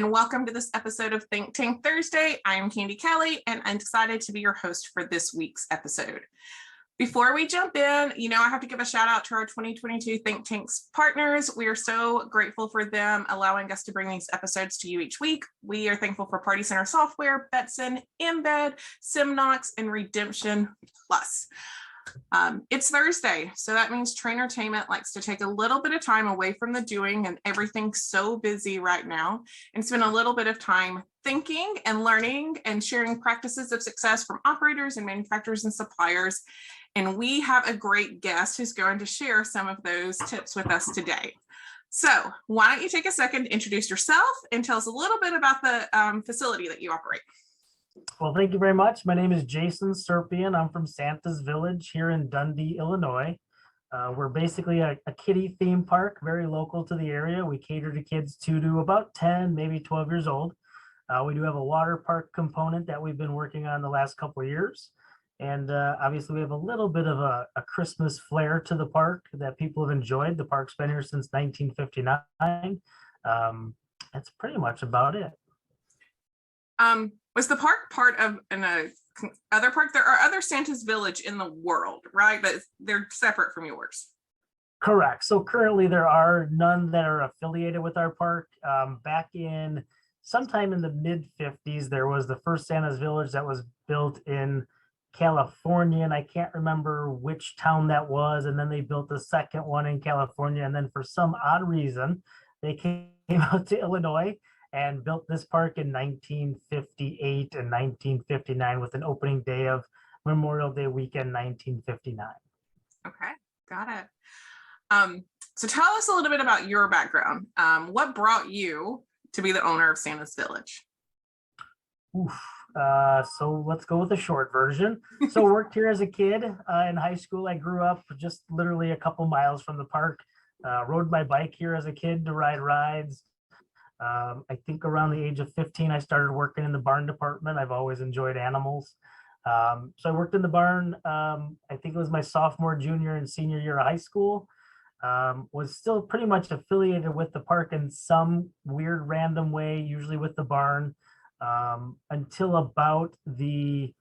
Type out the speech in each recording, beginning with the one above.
and welcome to this episode of Think Tank Thursday. I am Candi Kelley, and I'm excited to be your host for this week's episode. Before we jump in, I have to give a shout out to our 2022 Think Tanks partners. We are so grateful for them allowing us to bring these episodes to you each week. We are thankful for Party Center Software, Betson, Embed, Simnox, and Redemption Plus. It's Thursday, so that means Trainertainment likes to take a little bit of time away from the doing and everything's so busy right now and spend a little bit of time thinking and learning and sharing practices of success from operators and manufacturers and suppliers. And we have a great guest who's going to share some of those tips with us today. So why don't you take a second to introduce yourself and tell us a little bit about the facility that you operate. Well, thank you very much. My name is Jason Sierpien. I'm from Santa's Village here in Dundee, Illinois. We're basically a kiddie theme park, very local to the area. We cater to kids 2 to about 10, maybe 12 years old. We do have a water park component that we've been working on the last couple of years. And obviously we have a little bit of a Christmas flair to the park that people have enjoyed. The park's been here since 1959. That's pretty much about it. Was the park part of other park? There are other Santa's Village in the world, right? But they're separate from yours. Correct. So currently there are none that are affiliated with our park. Back in sometime in the mid 50s, there was the first Santa's Village that was built in California, and I can't remember which town that was. And then they built the second one in California. And then for some odd reason, they came out to Illinois and built this park in 1958 and 1959 with an opening day of Memorial Day weekend, 1959. Okay, got it. So tell us a little bit about your background. What brought you to be the owner of Santa's Village? So let's go with the short version. So worked here as a kid in high school. I grew up just literally a couple miles from the park. Rode my bike here as a kid to ride rides. I think around the age of 15, I started working in the barn department. I've always enjoyed animals. So I worked in the barn. I think it was my sophomore, junior, and senior year of high school. Was still pretty much affiliated with the park in some weird random way, usually with the barn, until about the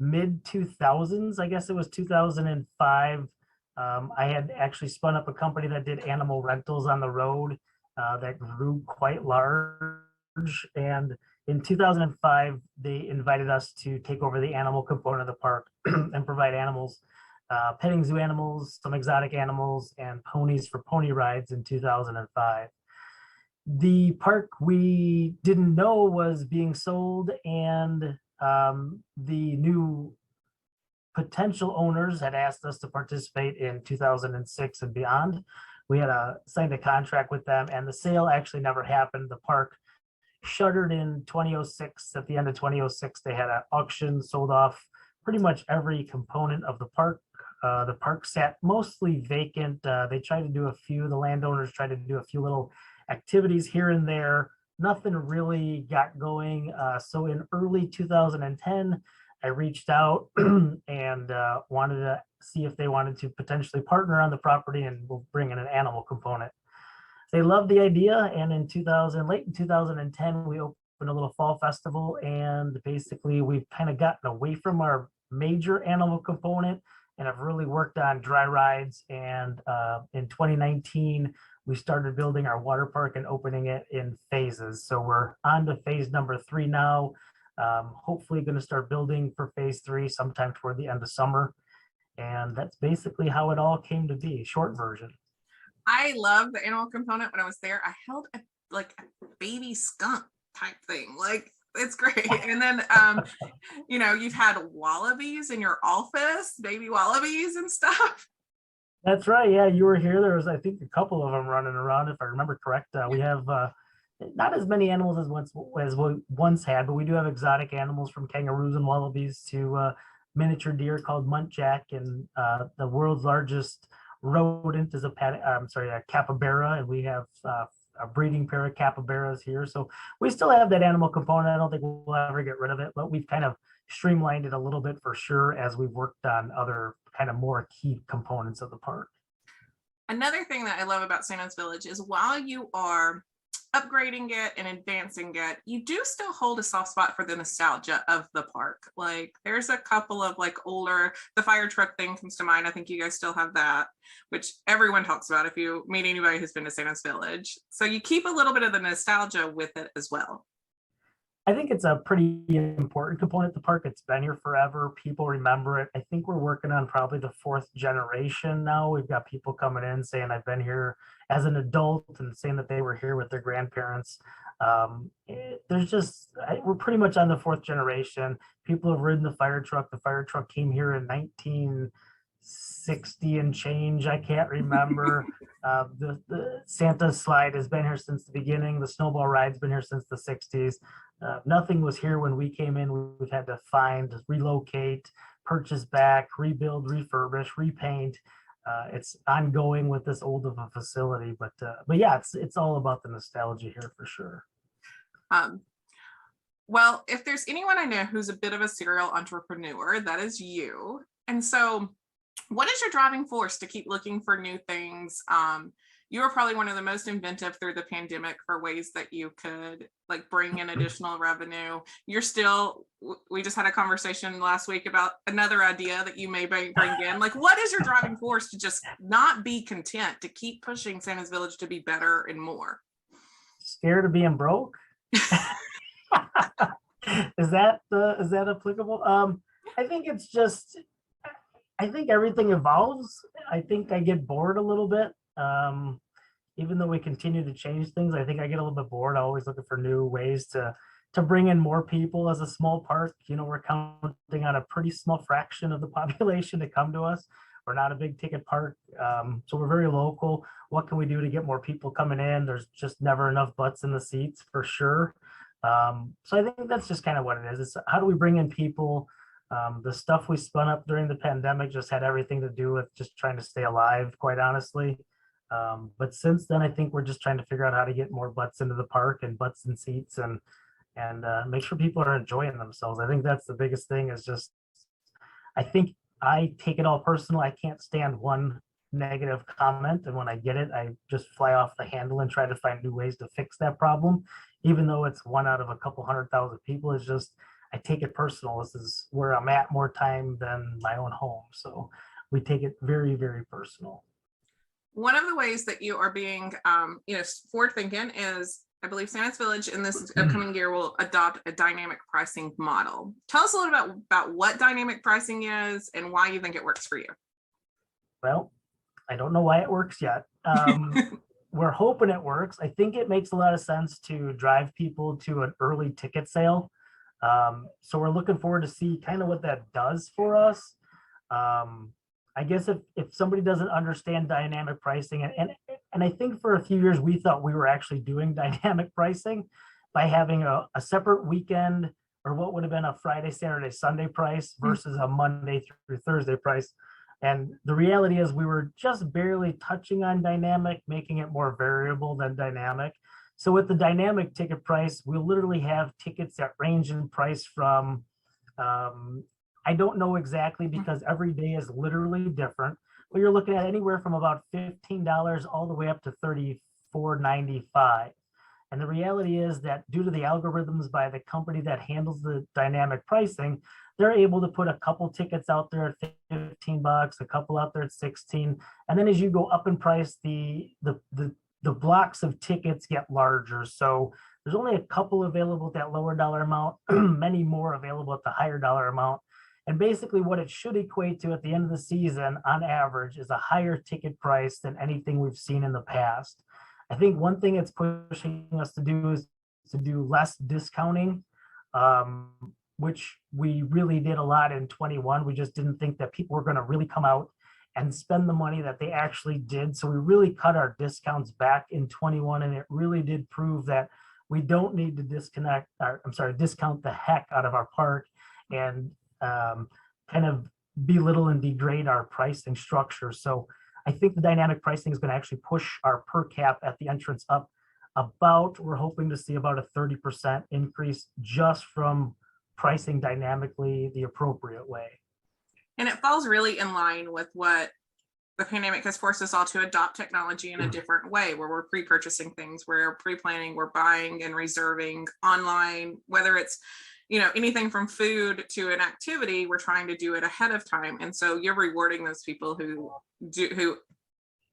mid 2000s. I guess it was 2005. I had actually spun up a company that did animal rentals on the road. That grew quite large, and in 2005 they invited us to take over the animal component of the park and provide animals, petting zoo animals, some exotic animals, and ponies for pony rides in 2005. The park we didn't know was being sold, and the new potential owners had asked us to participate in 2006 and beyond. We had signed a contract with them, and the sale actually never happened. The park shuttered in 2006. At the end of 2006, they had an auction, sold off pretty much every component of the park. The park sat mostly vacant. They tried to do the landowners tried to do a few little activities here and there. Nothing really got going. So in early 2010, I reached out and wanted to see if they wanted to potentially partner on the property, and we'll bring in an animal component. They loved the idea, and late in 2010, we opened a little fall festival, and basically we've kind of gotten away from our major animal component and have really worked on dry rides. And in 2019, we started building our water park and opening it in phases. So we're on to phase number 3 now. Hopefully going to start building for phase 3 sometime toward the end of summer. And that's basically how it all came to be, short version. I love the animal component. When I was there, I held a baby skunk type thing. Like, it's great. And then, you've had wallabies in your office, baby wallabies and stuff. That's right. Yeah, you were here. There was, I think, a couple of them running around, if I remember correct. We have not as many animals as we once had, but we do have exotic animals, from kangaroos and wallabies to miniature deer called muntjac, and the world's largest rodent is a capybara, and we have a breeding pair of capybaras here. So we still have that animal component. I don't think we'll ever get rid of it, but we've kind of streamlined it a little bit for sure as we've worked on other kind of more key components of the park. Another thing that I love about Santa's Village is while you are upgrading it and advancing it, you do still hold a soft spot for the nostalgia of the park. Like there's a couple of like older, the fire truck thing comes to mind. I think you guys still have that, which everyone talks about if you meet anybody who's been to Santa's Village. So you keep a little bit of the nostalgia with it as well. I think it's a pretty important component of the park. It's been here forever. People remember it. I think we're working on probably the fourth generation now. We've got people coming in saying, I've been here as an adult, and saying that they were here with their grandparents. We're pretty much on the fourth generation. People have ridden the fire truck. The fire truck came here in 1960 and change. I can't remember. The Santa slide has been here since the beginning. The snowball ride's been here since the 60s. Nothing was here when we came in. We've had to find, relocate, purchase back, rebuild, refurbish, repaint. It's ongoing with this old of a facility, but yeah, it's all about the nostalgia here for sure. Well, if there's anyone I know who's a bit of a serial entrepreneur, that is you. And so what is your driving force to keep looking for new things? You were probably one of the most inventive through the pandemic for ways that you could like bring in additional revenue. We just had a conversation last week about another idea that you may bring in. Like, what is your driving force to just not be content, to keep pushing Santa's Village to be better and more? Scared of being broke? Is that applicable? I think it's just, I think everything evolves. I think I get bored a little bit. Even though we continue to change things, I think I get a little bit bored. I'm always looking for new ways to bring in more people. As a small park, we're counting on a pretty small fraction of the population to come to us. We're not a big ticket park, so we're very local. What can we do to get more people coming in? There's just never enough butts in the seats for sure. So I think that's just kind of what it is. It's how do we bring in people? The stuff we spun up during the pandemic just had everything to do with just trying to stay alive, quite honestly. But since then, I think we're just trying to figure out how to get more butts into the park and butts in seats and make sure people are enjoying themselves. I think that's the biggest thing is just, I think I take it all personal. I can't stand one negative comment. And when I get it, I just fly off the handle and try to find new ways to fix that problem. Even though it's one out of a couple 100,000 people, it's just, I take it personal. This is where I'm at more time than my own home. So we take it very, very personal. One of the ways that you are being, forward thinking is, I believe Santa's Village in this upcoming year will adopt a dynamic pricing model. Tell us a little bit about what dynamic pricing is and why you think it works for you. Well, I don't know why it works yet. We're hoping it works. I think it makes a lot of sense to drive people to an early ticket sale. So we're looking forward to see kind of what that does for us. I guess if somebody doesn't understand dynamic pricing, and I think for a few years we thought we were actually doing dynamic pricing by having a separate weekend or what would have been a Friday, Saturday, Sunday price versus a Monday through Thursday price. And the reality is we were just barely touching on dynamic, making it more variable than dynamic. So with the dynamic ticket price, we'll literally have tickets that range in price from, I don't know exactly because every day is literally different, but you're looking at anywhere from about $15 all the way up to $34.95. And the reality is that due to the algorithms by the company that handles the dynamic pricing, they're able to put a couple tickets out there at $15, a couple out there at 16. And then as you go up in price, the blocks of tickets get larger. So there's only a couple available at that lower dollar amount, many more available at the higher dollar amount. And basically what it should equate to at the end of the season on average is a higher ticket price than anything we've seen in the past. I think one thing it's pushing us to do is to do less discounting, which we really did a lot in 21. We just didn't think that people were going to really come out and spend the money that they actually did. So we really cut our discounts back in 21, and it really did prove that we don't need to discount the heck out of our park and kind of belittle and degrade our pricing structure. So I think the dynamic pricing is going to actually push our per cap at the entrance up we're hoping to see about a 30% increase just from pricing dynamically the appropriate way. And it falls really in line with what the pandemic has forced us all to adopt technology in a different way, where we're pre-purchasing things, we're pre-planning, we're buying and reserving online, whether it's, you know, anything from food to an activity, we're trying to do it ahead of time. And so you're rewarding those people who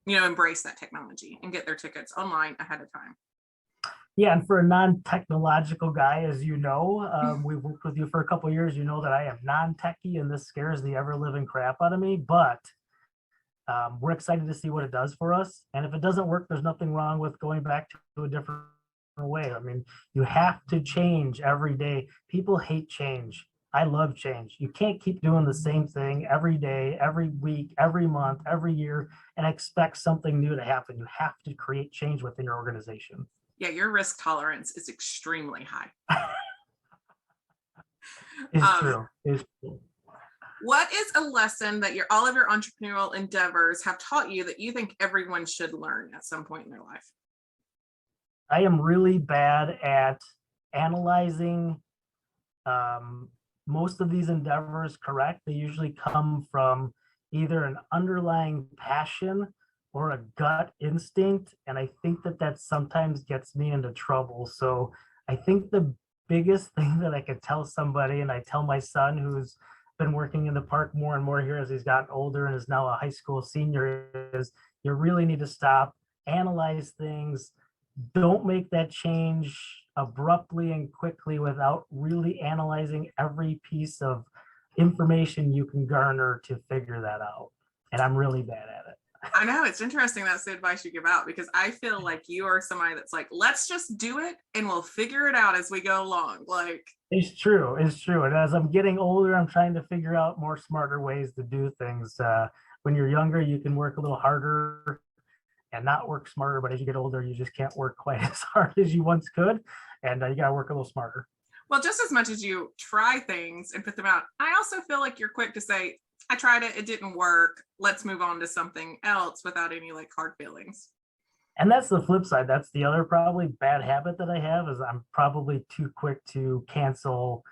you know, embrace that technology and get their tickets online ahead of time. Yeah, and for a non-technological guy, as you know, we've worked with you for a couple of years. You know that I am non-techie, and this scares the ever-living crap out of me. But we're excited to see what it does for us. And if it doesn't work, there's nothing wrong with going back to a different way. I mean, you have to change every day. People hate change. I love change. You can't keep doing the same thing every day, every week, every month, every year, and expect something new to happen. You have to create change within your organization. Yeah, your risk tolerance is extremely high. It's true. It's true. What is a lesson that all of your entrepreneurial endeavors have taught you that you think everyone should learn at some point in their life? I am really bad at analyzing most of these endeavors correct. They usually come from either an underlying passion or a gut instinct. And I think that sometimes gets me into trouble. So I think the biggest thing that I could tell somebody, and I tell my son who's been working in the park more and more here as he's gotten older and is now a high school senior, is you really need to stop, analyze things. Don't make that change abruptly and quickly without really analyzing every piece of information you can garner to figure that out. And I'm really bad at it. I know, it's interesting that's the advice you give out, because I feel like you are somebody that's like, let's just do it and we'll figure it out as we go along. Like, it's true. And as I'm getting older, I'm trying to figure out more smarter ways to do things. When you're younger, you can work a little harder and not work smarter, but as you get older, you just can't work quite as hard as you once could, and you got to work a little smarter. Well, just as much as you try things and put them out, I also feel like you're quick to say, I tried it, it didn't work, let's move on to something else without any like hard feelings. And that's the flip side. That's the other probably bad habit that I have, is I'm probably too quick to cancel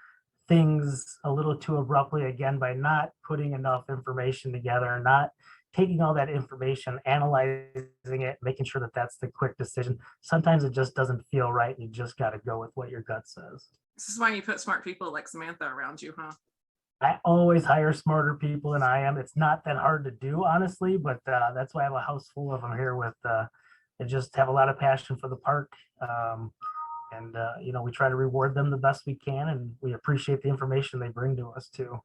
things a little too abruptly, again, by not putting enough information together, not taking all that information, analyzing it, making sure that that's the quick decision. Sometimes it just doesn't feel right, and you just got to go with what your gut says. This is why you put smart people like Samantha around you, huh? I always hire smarter people than I am. It's not that hard to do, honestly, but that's why I have a house full of them here with that just have a lot of passion for the park. And you know, we try to reward them the best we can, and we appreciate the information they bring to us too.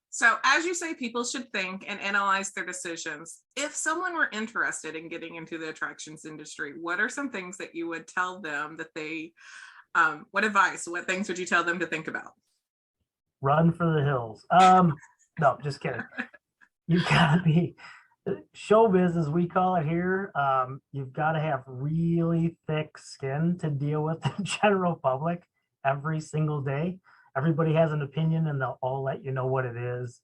So as you say, people should think and analyze their decisions. If someone were interested in getting into the attractions industry, what are some things that you would tell them that they, what things would you tell them to think about? Run for the hills. No, just kidding. You gotta be, showbiz as we call it here. You've got to have really thick skin to deal with the general public every single day. Everybody has an opinion, and they'll all let you know what it is,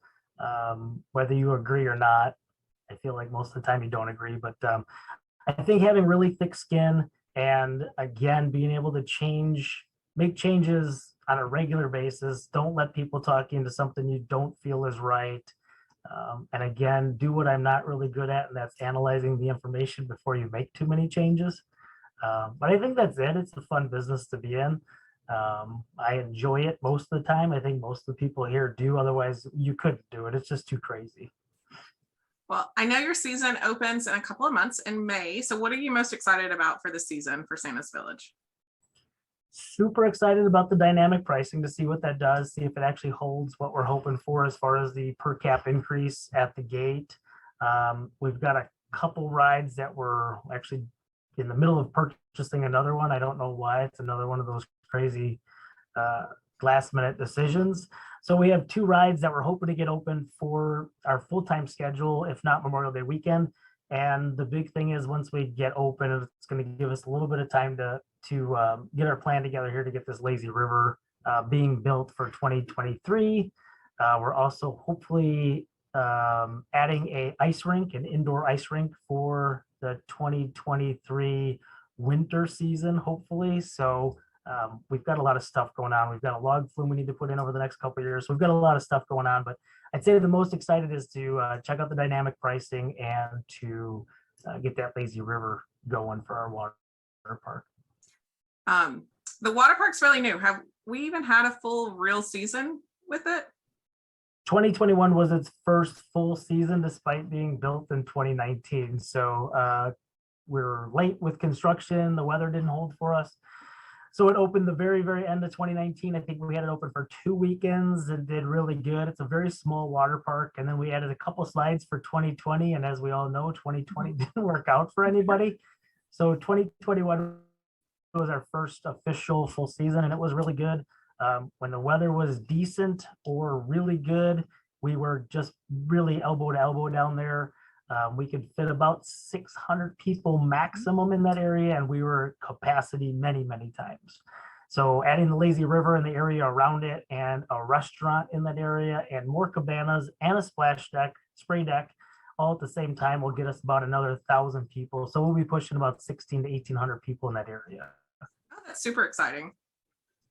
whether you agree or not. I feel like most of the time you don't agree, but I think having really thick skin, and again, being able to make changes on a regular basis. Don't let people talk you into something you don't feel is right. And again, do what I'm not really good at, and that's analyzing the information before you make too many changes. But I think that's it. It's a fun business to be in. I enjoy it most of the time. I think most of the people here do. Otherwise, you couldn't do it. It's just too crazy. Well, I know your season opens in a couple of months in May. So what are you most excited about for the season for Santa's Village? Super excited about the dynamic pricing to see what that does, see if it actually holds what we're hoping for as far as the per cap increase at the gate. We've got a couple rides that we're actually in the middle of purchasing another one. I don't know why. It's another one of those crazy last minute decisions. So we have two rides that we're hoping to get open for our full-time schedule, if not Memorial Day weekend. And the big thing is, once we get open, it's going to give us a little bit of time to get our plan together here to get this lazy river being built for 2023. We're also hopefully adding an indoor ice rink for the 2023 winter season, hopefully. So we've got a lot of stuff going on. We've got a log flume we need to put in over the next couple of years. So we've got a lot of stuff going on, but I'd say the most excited is to check out the dynamic pricing and to get that lazy river going for our water park. The water park's fairly new. Have we even had a full real season with it? 2021 was its first full season despite being built in 2019. So we're late with construction. The weather didn't hold for us. So it opened the very, very end of 2019. I think we had it open for 2 weekends and did really good. It's a very small water park. And then we added a couple slides for 2020. And as we all know, 2020 didn't work out for anybody. So 2021 was our first official full season, and it was really good. When the weather was decent or really good, we were just really elbow to elbow down there. We could fit about 600 people maximum in that area, and we were capacity many, many times. So adding the lazy river and the area around it and a restaurant in that area and more cabanas and a splash deck, spray deck, all at the same time will get us about another 1,000 people. So we'll be pushing about 16 to 1,800 people in that area. Oh, that's super exciting.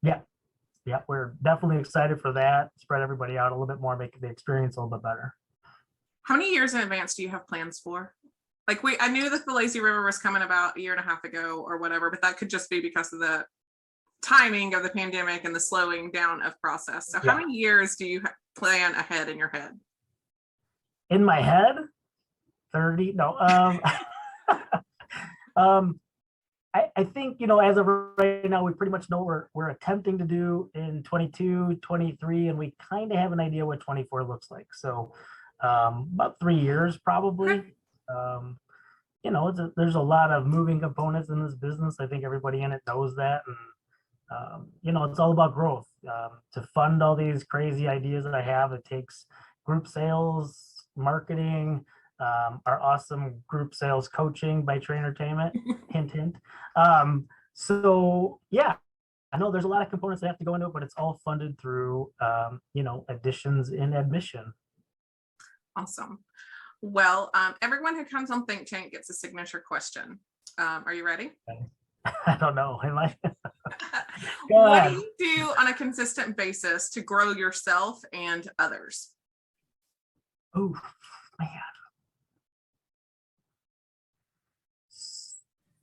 Yeah. Yeah, we're definitely excited for that. Spread everybody out a little bit more, make the experience a little bit better. How many years in advance do you have plans for? Like I knew that the lazy river was coming about a year and a half ago or whatever, but that could just be because of the timing of the pandemic and the slowing down of process. So how many years do you plan ahead in your head? In my head, 30. No. I think, as of right now, we pretty much know what we're attempting to do in 22, 23, and we kind of have an idea what 24 looks like. So about 3 years probably. There's a lot of moving components in this business. I think everybody in it knows that. And, it's all about growth. To fund all these crazy ideas that I have, it takes group sales, marketing, our awesome group sales coaching by Trainertainment, hint, hint. So yeah, I know there's a lot of components that have to go into it, but it's all funded through, additions in admission. Awesome. Well, everyone who comes on Think Tank gets a signature question. Are you ready? I don't know. Am I? What do you do on a consistent basis to grow yourself and others? Oh, man.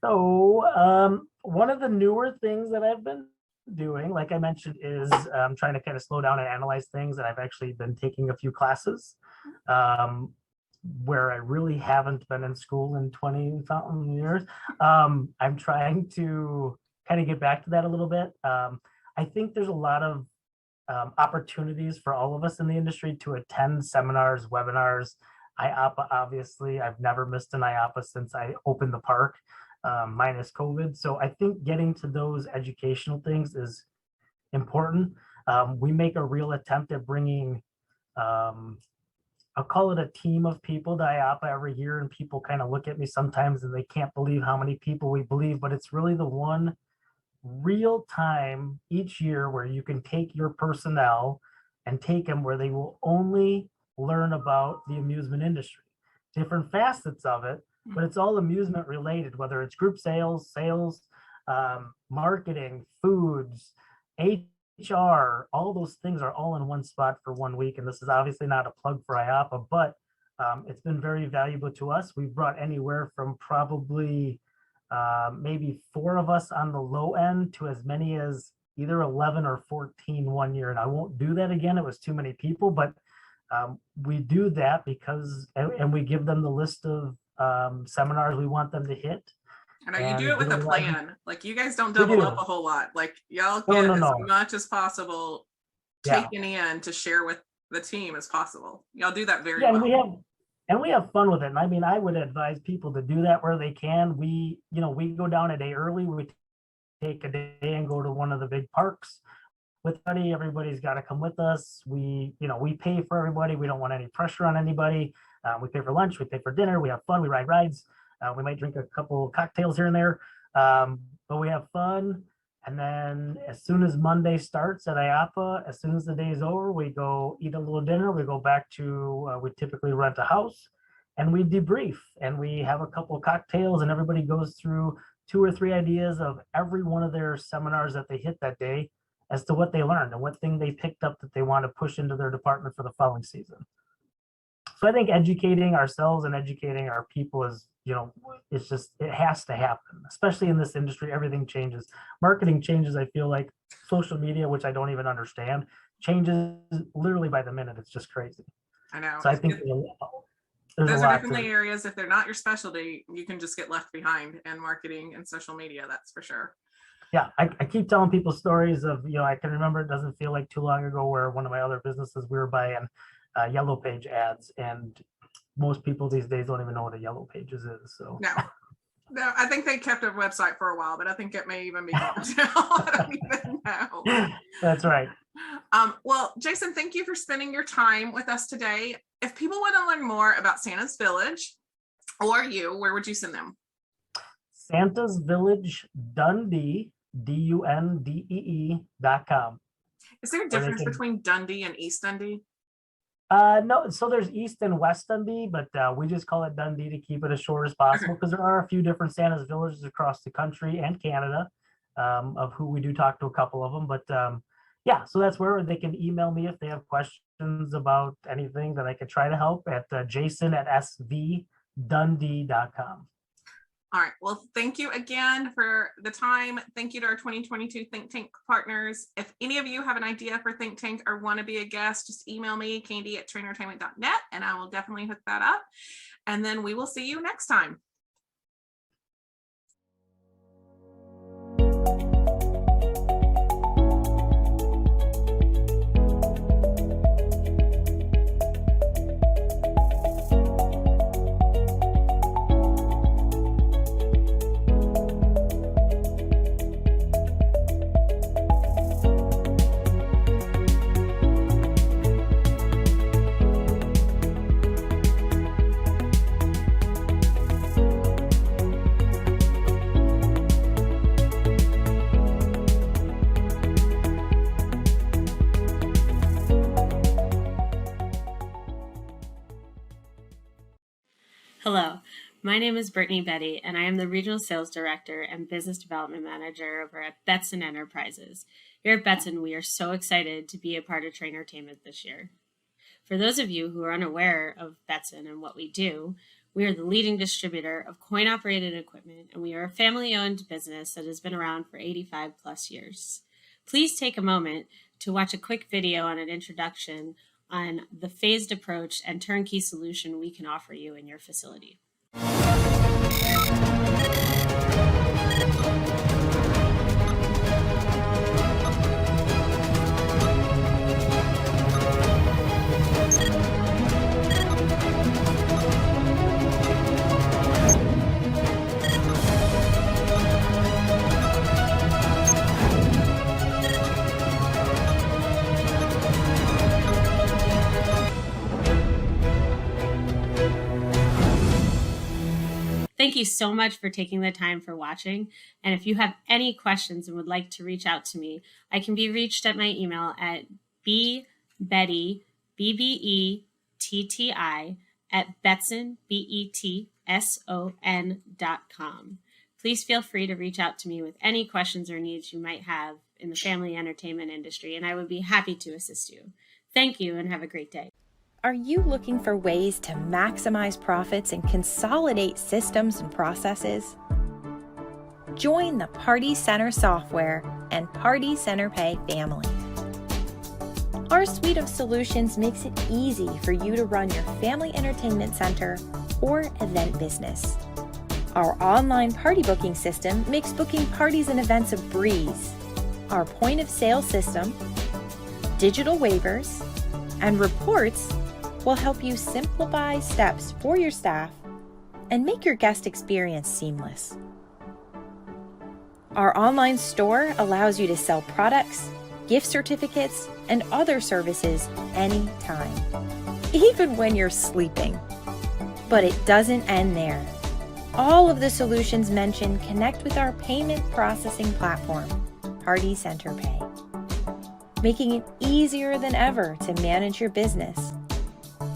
So one of the newer things that I've been doing, like I mentioned, is trying to kind of slow down and analyze things. And I've actually been taking a few classes where I really haven't been in school in 20-something years. I'm trying to kind of get back to that a little bit. I think there's a lot of opportunities for all of us in the industry to attend seminars, webinars. IAPA, obviously, I've never missed an IAPA since I opened the park. Minus COVID. So I think getting to those educational things is important. We make a real attempt at bringing, I'll call it a team of people to IAPA every year, and people kind of look at me sometimes and they can't believe how many people we believe, but it's really the one real time each year where you can take your personnel and take them where they will only learn about the amusement industry, different facets of it, but it's all amusement related, whether it's group sales, marketing, foods, HR, all those things are all in one spot for 1 week. And this is obviously not a plug for IAPA, but it's been very valuable to us. We've brought anywhere from probably maybe 4 of us on the low end to as many as either 11 or 14 1 year. And I won't do that again. It was too many people, but we do that because, and we give them the list of seminars we want them to hit. I know you do it with a plan. Like you guys don't double up a whole lot. Like y'all get as much as possible taken in to share with the team as possible. Y'all do that very well. And we have fun with it. And I mean, I would advise people to do that where they can. We go down a day early. We take a day and go to one of the big parks with money. Everybody's got to come with us. We pay for everybody. We don't want any pressure on anybody. We pay for lunch, we pay for dinner, we have fun, we ride rides. We might drink a couple cocktails here and there, but we have fun. And then as soon as Monday starts at IAPA, as soon as the day is over, we go eat a little dinner. We go back to, we typically rent a house and we debrief and we have a couple of cocktails and everybody goes through 2 or 3 ideas of every one of their seminars that they hit that day. as to what they learned and what thing they picked up that they want to push into their department for the following season. So I think educating ourselves and educating our people is, it's just, it has to happen, especially in this industry. Everything changes. Marketing changes. I feel like social media, which I don't even understand, changes literally by the minute. It's just crazy. I know. So I think those are definitely areas, if they're not your specialty, you can just get left behind in marketing and social media. That's for sure. Yeah, I keep telling people stories of, I can remember, it doesn't feel like too long ago, where one of my other businesses, we were buying Yellow Page ads, and most people these days don't even know what a Yellow Pages is. So no, I think they kept a website for a while, but I think it may even be gone now. I don't even know. That's right. Well, Jason, thank you for spending your time with us today. If people want to learn more about Santa's Village or you, where would you send them? Santa's Village Dundee, DUNDEE.com. Is there a difference between Dundee and East Dundee? No, so there's East and West Dundee, but we just call it Dundee to keep it as short as possible, because there are a few different Santa's Villages across the country and Canada, of who we do talk to a couple of them. But yeah, so that's where they can email me if they have questions about anything that I could try to help at jason@svdundee.com. All right. Well, thank you again for the time. Thank you to our 2022 Think Tank partners. If any of you have an idea for Think Tank or want to be a guest, just email me, candy@trainertainment.net, and I will definitely hook that up. And then we will see you next time. Hello, my name is Brittany Betty, and I am the Regional Sales Director and Business Development Manager over at Betson Enterprises. Here at Betson, we are so excited to be a part of Trainertainment this year. For those of you who are unaware of Betson and what we do, we are the leading distributor of coin-operated equipment, and we are a family-owned business that has been around for 85 plus years. Please take a moment to watch a quick video on an introduction on the phased approach and turnkey solution we can offer you in your facility. Thank you so much for taking the time for watching. And if you have any questions and would like to reach out to me, I can be reached at my email at bbetty, BBETTI, at Betson, BETSON.com. Please feel free to reach out to me with any questions or needs you might have in the family entertainment industry, and I would be happy to assist you. Thank you and have a great day. Are you looking for ways to maximize profits and consolidate systems and processes? Join the Party Center Software and Party Center Pay family. Our suite of solutions makes it easy for you to run your family entertainment center or event business. Our online party booking system makes booking parties and events a breeze. Our point of sale system, digital waivers, and reports will help you simplify steps for your staff and make your guest experience seamless. Our online store allows you to sell products, gift certificates, and other services anytime, even when you're sleeping. But it doesn't end there. All of the solutions mentioned connect with our payment processing platform, Party Center Pay, making it easier than ever to manage your business.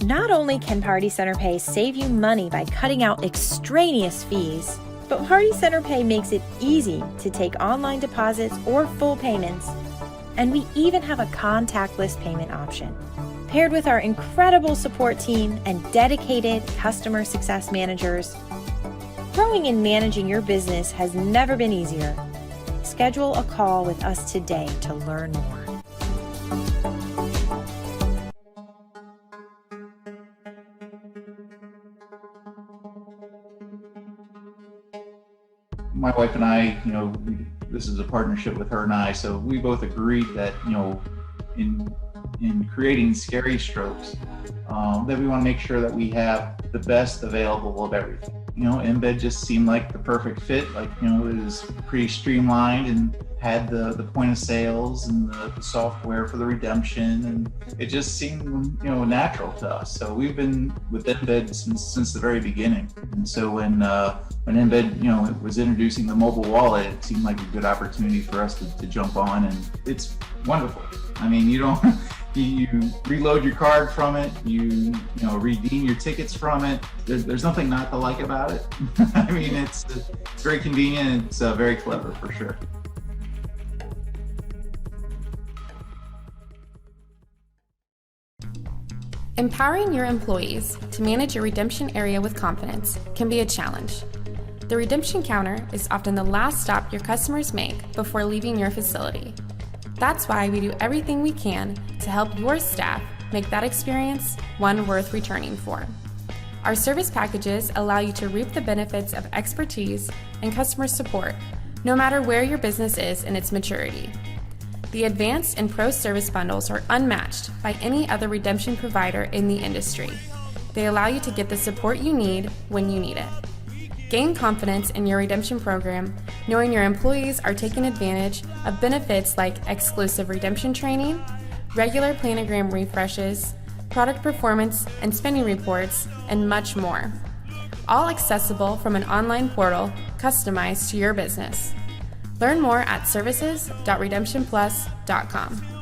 Not only can Party Center Pay save you money by cutting out extraneous fees, but Party Center Pay makes it easy to take online deposits or full payments and we even have a contactless payment option. Paired with our incredible support team and dedicated customer success managers, growing and managing your business has never been easier. Schedule a call with us today to learn more. My wife and I, this is a partnership with her and I, so we both agreed that, in creating Scary Strokes, that we want to make sure that we have the best available of everything. Embed just seemed like the perfect fit. It was pretty streamlined and had the point of sales and the software for the redemption, and it just seemed, natural to us. So we've been with Embed since the very beginning. And so when Embed, was introducing the mobile wallet, it seemed like a good opportunity for us to jump on, and it's wonderful. I mean, you reload your card from it, you redeem your tickets from it. There's nothing not to like about it. I mean, it's very convenient. It's very clever for sure. Empowering your employees to manage your redemption area with confidence can be a challenge. The redemption counter is often the last stop your customers make before leaving your facility. That's why we do everything we can to help your staff make that experience one worth returning for. Our service packages allow you to reap the benefits of expertise and customer support, no matter where your business is in its maturity. The Advanced and Pro service bundles are unmatched by any other redemption provider in the industry. They allow you to get the support you need when you need it. Gain confidence in your redemption program, knowing your employees are taking advantage of benefits like exclusive redemption training, regular planogram refreshes, product performance and spending reports, and much more. All accessible from an online portal customized to your business. Learn more at services.redemptionplus.com.